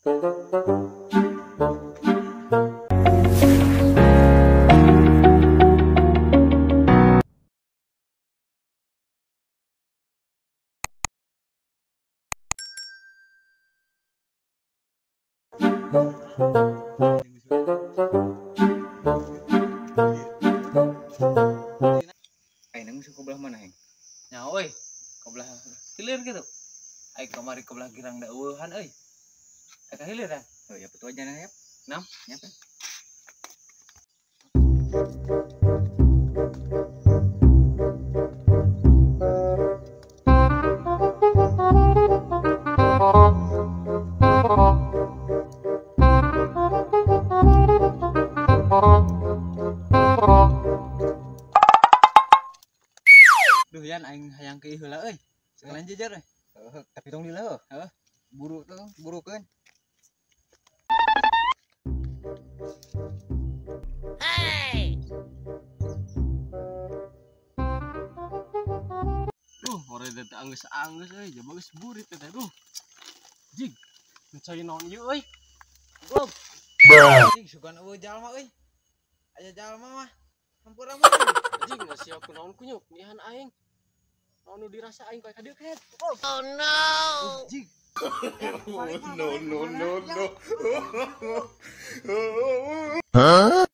Nang musuh kebelah mana heng? Nya oi, kebelah hilir gitu. Ai kamari kebelah girang da eueuhan euy. Eta hilir dah. Oh ya betul aja ya. Nam, nyapa. Duh yan aing hayang ke heula euy. Sekalian jejer euy. Tapi tong lila Heeh. buru tuh burukeun. Duh, hore teh anggeus-anggeus euy, jaba geus burit teh. Duh. Jig. Mencai naon ieu euy? Goblok. Anjing sugan eueuh jalma euy. Aya jalma mah hampura mah. Jig masih aku naon kunyuk nihan aing. Naon nu dirasa aing kayak kadeuket. Oh no. Jig. Huh?